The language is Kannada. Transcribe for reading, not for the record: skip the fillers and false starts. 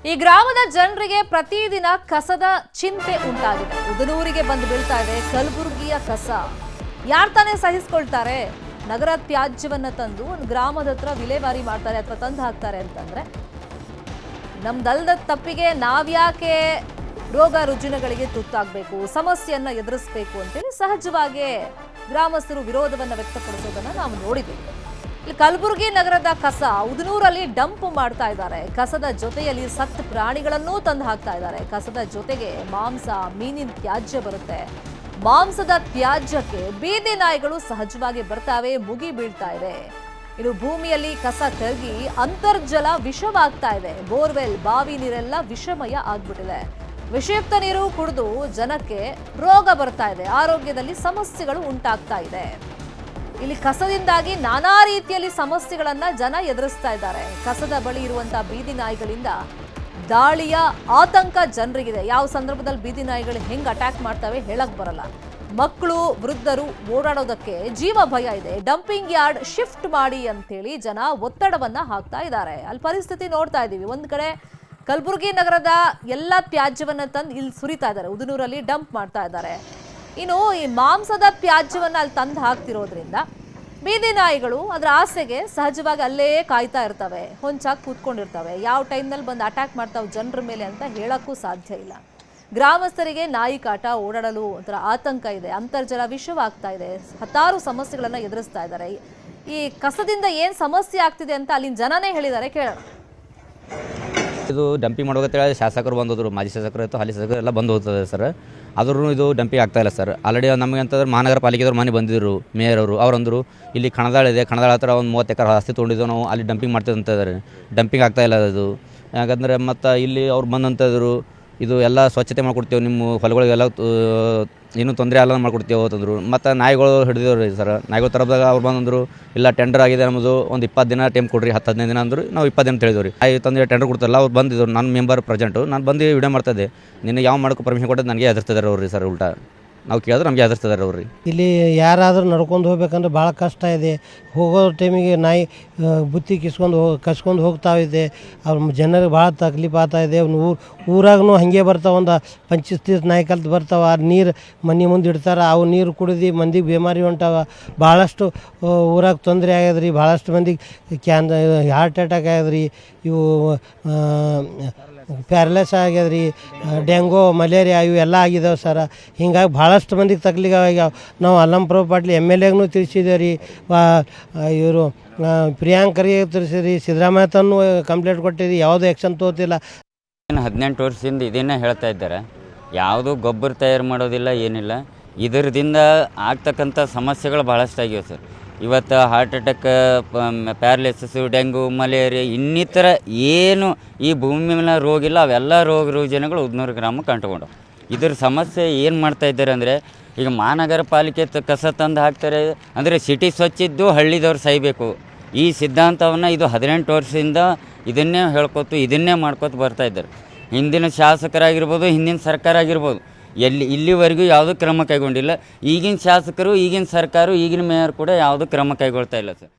ಈ ಗ್ರಾಮದ ಜನರಿಗೆ ಪ್ರತಿದಿನ ಕಸದ ಚಿಂತೆ ಉಂಟಾಗಿದೆ. ಉದನೂರಿಗೆ ಬಂದು ಬೀಳ್ತಾ ಇದೆ ಕಲಬುರಗಿಯ ಕಸ. ಯಾರು ತಾನೇ ಸಹಿಸಿಕೊಳ್ತಾರೆ? ನಗರ ತ್ಯಾಜ್ಯವನ್ನ ತಂದು ಒಂದು ಗ್ರಾಮದ ಹತ್ರ ವಿಲೇವಾರಿ ಮಾಡ್ತಾರೆ ಅಥವಾ ತಂದು ಹಾಕ್ತಾರೆ ಅಂತಂದ್ರೆ ನಮ್ದಲ್ದ ತಪ್ಪಿಗೆ ನಾವ್ಯಾಕೆ ರೋಗ ರುಜಿನಗಳಿಗೆ ತುತ್ತಾಗಬೇಕು, ಸಮಸ್ಯೆಯನ್ನ ಎದುರಿಸಬೇಕು ಅಂತೇಳಿ ಸಹಜವಾಗಿ ಗ್ರಾಮಸ್ಥರು ವಿರೋಧವನ್ನ ವ್ಯಕ್ತಪಡಿಸೋದನ್ನ ನಾವು ನೋಡಿದ್ದೀವಿ. ಇಲ್ಲಿ ಕಲಬುರಗಿ ನಗರದ ಕಸ ಉದನೂರಲ್ಲಿ ಡಂಪ್ ಮಾಡ್ತಾ ಇದ್ದಾರೆ. ಕಸದ ಜೊತೆಯಲ್ಲಿ ಸತ್ತು ಪ್ರಾಣಿಗಳನ್ನೂ ತಂದು ಹಾಕ್ತಾ ಇದ್ದಾರೆ. ಕಸದ ಜೊತೆಗೆ ಮಾಂಸ, ಮೀನಿನ ತ್ಯಾಜ್ಯ ಬರುತ್ತೆ. ಮಾಂಸದ ತ್ಯಾಜ್ಯಕ್ಕೆ ಬೀದಿ ನಾಯಿಗಳು ಸಹಜವಾಗಿ ಬರ್ತಾವೆ, ಮುಗಿ ಬೀಳ್ತಾ ಇದೆ. ಇನ್ನು ಭೂಮಿಯಲ್ಲಿ ಕಸ ಕರಗಿ ಅಂತರ್ಜಲ ವಿಷವಾಗ್ತಾ ಇದೆ. ಬೋರ್ವೆಲ್, ಬಾವಿ ನೀರೆಲ್ಲ ವಿಷಮಯ ಆಗ್ಬಿಟ್ಟಿದೆ. ವಿಷಯುಕ್ತ ನೀರು ಕುಡಿದು ಜನಕ್ಕೆ ರೋಗ ಬರ್ತಾ ಇದೆ. ಆರೋಗ್ಯದಲ್ಲಿ ಸಮಸ್ಯೆಗಳು ಉಂಟಾಗ್ತಾ ಇದೆ. ಇಲ್ಲಿ ಕಸದಿಂದಾಗಿ ನಾನಾ ರೀತಿಯಲ್ಲಿ ಸಮಸ್ಯೆಗಳನ್ನ ಜನ ಎದುರಿಸ್ತಾ ಇದ್ದಾರೆ. ಕಸದ ಬಳಿ ಇರುವಂತಹ ಬೀದಿ ನಾಯಿಗಳಿಂದ ದಾಳಿಯ ಆತಂಕ ಜನರಿಗಿದೆ. ಯಾವ ಸಂದರ್ಭದಲ್ಲಿ ಬೀದಿ ನಾಯಿಗಳು ಹೆಂಗ್ ಅಟ್ಯಾಕ್ ಮಾಡ್ತವೆ ಹೇಳಕ್ ಬರಲ್ಲ. ಮಕ್ಕಳು, ವೃದ್ಧರು ಓಡಾಡೋದಕ್ಕೆ ಜೀವ ಭಯ ಇದೆ. ಡಂಪಿಂಗ್ ಯಾರ್ಡ್ ಶಿಫ್ಟ್ ಮಾಡಿ ಅಂತೇಳಿ ಜನ ಒತ್ತಡವನ್ನ ಹಾಕ್ತಾ ಇದ್ದಾರೆ. ಅಲ್ಲಿ ಪರಿಸ್ಥಿತಿ ನೋಡ್ತಾ ಇದ್ದೀವಿ. ಒಂದ್ ಕಡೆ ಕಲಬುರಗಿ ನಗರದ ಎಲ್ಲ ತ್ಯಾಜ್ಯವನ್ನ ತಂದು ಇಲ್ಲಿ ಸುರಿತಾ ಇದ್ದಾರೆ. ಉದನೂರಲ್ಲಿ ಡಂಪ್ ಮಾಡ್ತಾ ಇದ್ದಾರೆ. ಇನ್ನು ಈ ಮಾಂಸದ ತ್ಯಾಜ್ಯವನ್ನ ಅಲ್ಲಿ ತಂದು ಹಾಕ್ತಿರೋದ್ರಿಂದ ಬೀದಿ ನಾಯಿಗಳು ಅದರ ಆಸೆಗೆ ಸಹಜವಾಗಿ ಅಲ್ಲೇ ಕಾಯ್ತಾ ಇರ್ತವೆ, ಹೊಂಚಾಗಿ ಕೂತ್ಕೊಂಡಿರ್ತವೆ. ಯಾವ ಟೈಮ್ನಲ್ಲಿ ಬಂದು ಅಟ್ಯಾಕ್ ಮಾಡ್ತಾವೆ ಜನರ ಮೇಲೆ ಅಂತ ಹೇಳಕ್ಕೂ ಸಾಧ್ಯ ಇಲ್ಲ. ಗ್ರಾಮಸ್ಥರಿಗೆ ನಾಯಿ ಕಾಟ, ಓಡಾಡಲು ಒಂಥರ ಆತಂಕ ಇದೆ. ಅಂತರ್ಜಲ ವಿಷವಾಗ್ತಾ ಇದೆ. ಹತ್ತಾರು ಸಮಸ್ಯೆಗಳನ್ನ ಎದುರಿಸ್ತಾ ಇದ್ದಾರೆ. ಈ ಕಸದಿಂದ ಏನು ಸಮಸ್ಯೆ ಆಗ್ತಿದೆ ಅಂತ ಅಲ್ಲಿನ ಜನನೇ ಹೇಳಿದ್ದಾರೆ, ಕೇಳೋಣ. ಇದು ಡಂಪಿಂಗ್ ಮಾಡೋಕೆ ಶಾಸಕರು ಬಂದೋದ್ರು, ಮಾಜಿ ಶಾಸಕರು ಇತ್ತು, ಹಾಲಿ ಶಾಸಕರು ಎಲ್ಲ ಬಂದು ಹೋಗ್ತದೆ ಸರ್. ಆದ್ರೂ ಇದು ಡಂಪಿಂಗ್ ಆಗ್ತಾಯಿಲ್ಲ ಸರ್. ಆಲ್ರೆಡಿ ನಮಗೆ ಅಂತಂದ್ರೆ ಮಹಾನಗರ ಪಾಲಿಕೆದವ್ರು ಮನೆ ಬಂದಿದ್ದರು, ಮೇಯರ್ ಅವರು. ಅವರಂದರು ಇಲ್ಲಿ ಕಣದಾಳ ಇದೆ, ಕಣದಾಳ ಹತ್ರ ಒಂದು 30 ಎಕರೆ ಆಸ್ತಿ ತೊಗೊಂಡಿದ್ದು, ನಾವು ಅಲ್ಲಿ ಡಂಪಿಂಗ್ ಮಾಡ್ತೀವಿ ಅಂತ ಇದ್ದಾರೆ. ಡಂಪಿಂಗ್ ಆಗ್ತಾಯಿಲ್ಲ ಅದು. ಯಾಕಂದರೆ ಮತ್ತು ಇಲ್ಲಿ ಅವ್ರು ಬಂದಂತಂದರು ಇದು ಎಲ್ಲ ಸ್ವಚ್ಛತೆ ಮಾಡ್ಕೊಡ್ತೀವಿ, ನಿಮ್ಮ ಹೊಲಗಳಿಗೆಲ್ಲ ಏನೂ ತೊಂದರೆ ಎಲ್ಲ ಮಾಡ್ಕೊಡ್ತೀವಿ ಅಂತಂದರು. ಮತ್ತು ನಾಯಿಗಳು ಹಿಡಿದಿವ್ರಿ ಸರ್. ನಾಯಿಗಳು ತರದಾಗ ಅವ್ರು ಬಂದಂದರು ಇಲ್ಲ ಟೆಂಡರ್ ಆಗಿದೆ ನಮ್ಮದು, ಒಂದು 20 ದಿನ ಟೈಮ್ ಕೊಡ್ರಿ, 10-15 ದಿನ ಅಂದರು. ನಾವು 20 ದಿನ ತಿಳಿದವ್ರಿ. ನಾಯಿ ತಂದು ಟೆಂಡರ್ ಕೊಡ್ತಾರಲ್ಲ, ಅವ್ರು ಬಂದಿದ್ರು. ನನ್ನ ಮೆಂಬರ್ ಪ್ರೆಸೆಂಟು, ನಾನು ಬಂದು ವಿಡಿಯೋ ಮಾಡ್ತಾಯಿದ್ದೆ. ನಿನ್ನ ಯಾವ ಮಾಡೋಕ್ಕೆ ಪರ್ಮಿಷನ್ ಕೊಟ್ಟದ್ದು ನನಗೆ ಹೆದರ್ತಿದ್ದಾರೆ ಅವ್ರಿ ಸರ್. ಉಲ್ಟಾ ನಾವು ಕೇಳಿದ್ರೆ ನಮಗೆ ಹೆದರ್ತಿದ್ದಾರೆ ಅವ್ರಿ. ಇಲ್ಲಿ ಯಾರಾದರೂ ನಡ್ಕೊಂಡು ಹೋಗ್ಬೇಕಂದ್ರೆ ಭಾಳ ಕಷ್ಟ ಇದೆ. ಹೋಗೋ ಟೈಮಿಗೆ ನಾಯಿ ಬುತ್ತಿ ಕಸ್ಕೊಂಡು ಹೋಗ್ತಾ ಇದೆ. ಅವ್ರ ಜನರಿಗೆ ಭಾಳ ತಕ್ಲೀಫ್ ಆಗ್ತಾ ಇದೆ. ಊರಾಗೂ ಹಾಗೆ ಬರ್ತಾವೆ, ಒಂದು 25-30 ನಾಯಿ ಕಲ್ತು ಬರ್ತಾವೆ. ಆ ನೀರು ಮನೆ ಮುಂದೆ ಇಡ್ತಾರೆ. ಅವು ನೀರು ಕುಡಿದು ಮಂದಿಗೆ ಬೇಮಾರಿ ಹೊಂಟಾವ. ಭಾಳಷ್ಟು ಊರಾಗ ತೊಂದರೆ ಆಗ್ಯದ್ರಿ. ಭಾಳಷ್ಟು ಮಂದಿಗೆ ಹಾರ್ಟ್ ಅಟ್ಯಾಕ್ ಆಗ್ಯದ್ರಿ. ಇವು ಪ್ಯಾರಲೈಸ್ ಆಗ್ಯದ್ರಿ, ಡೆಂಗು, ಮಲೇರಿಯಾ ಇವೆಲ್ಲ ಆಗಿದ್ದಾವೆ ಸರ್. ಹಿಂಗಾಗಿ ಭಾಳಷ್ಟು ಮಂದಿಗೆ ತಕ್ಲೀಫ್ ಆಗ್ಯಾವ. ನಾವು ಅಲ್ಲಂಪ್ರಭು ಪಾಟೀಲ್ MLAಗೂ ತಿಳಿಸಿದ್ದೇವೆ ರೀ. ಇವರು ಪ್ರಿಯಾಂಕರಿಗೆ ತಿಳಿಸಿರಿ, ಸಿದ್ದರಾಮಯ್ಯ ತನೂ ಕಂಪ್ಲೇಂಟ್ ಕೊಟ್ಟಿರಿ. ಯಾವುದೂ ಆ್ಯಕ್ಷನ್ ತಗೋತಿಲ್ಲ. 18 ವರ್ಷದಿಂದ ಇದನ್ನೇ ಹೇಳ್ತಾ ಇದ್ದಾರೆ. ಯಾವುದೂ ಗೊಬ್ಬರ ತಯಾರು ಮಾಡೋದಿಲ್ಲ, ಏನಿಲ್ಲ. ಇದರಿಂದ ಆಗ್ತಕ್ಕಂಥ ಸಮಸ್ಯೆಗಳು ಭಾಳಷ್ಟು ಆಗಿವೆ ಸರ್. ಇವತ್ತು ಹಾರ್ಟ್ ಅಟ್ಯಾಕ್, ಪ್ಯಾರಲೈಸಿಸು, ಡೆಂಗು, ಮಲೇರಿಯಾ ಇನ್ನಿತರ ಏನು ಈ ಭೂಮಿ ಮೇಲೆ ರೋಗ ಇಲ್ಲ, ಅವೆಲ್ಲ ರೋಗ ರುಜಿನಗಳು ಉದನೂರು ಗ್ರಾಮಕ್ಕೆ ಅಂಟ್ಕೊಂಡು. ಇದ್ರ ಸಮಸ್ಯೆ ಏನು ಮಾಡ್ತಾ ಇದ್ದಾರೆ ಅಂದರೆ, ಈಗ ಮಹಾನಗರ ಪಾಲಿಕೆ ಕಸ ತಂದು ಹಾಕ್ತಾರೆ ಅಂದರೆ ಸಿಟಿ ಸ್ವಚ್ಛಿದ್ದು ಹಳ್ಳಿದವ್ರು ಸಾಯಬೇಕು. ಈ ಸಿದ್ಧಾಂತವನ್ನು ಇದು 18 ವರ್ಷದಿಂದ ಇದನ್ನೇ ಹೇಳ್ಕೊತು, ಇದನ್ನೇ ಮಾಡ್ಕೊತ ಬರ್ತಾಯಿದ್ದಾರೆ. ಹಿಂದಿನ ಶಾಸಕರಾಗಿರ್ಬೋದು, ಹಿಂದಿನ ಸರ್ಕಾರ ಆಗಿರ್ಬೋದು, ಇಲ್ಲಿವರೆಗೂ ಯಾವುದೂ ಕ್ರಮ ಕೈಗೊಂಡಿಲ್ಲ. ಈಗಿನ ಶಾಸಕರು, ಈಗಿನ ಸರ್ಕಾರ, ಈಗಿನ ಮೇಯರ್ ಕೂಡ ಯಾವುದೂ ಕ್ರಮ ಕೈಗೊಳ್ತಾ ಇಲ್ಲ ಸರ್.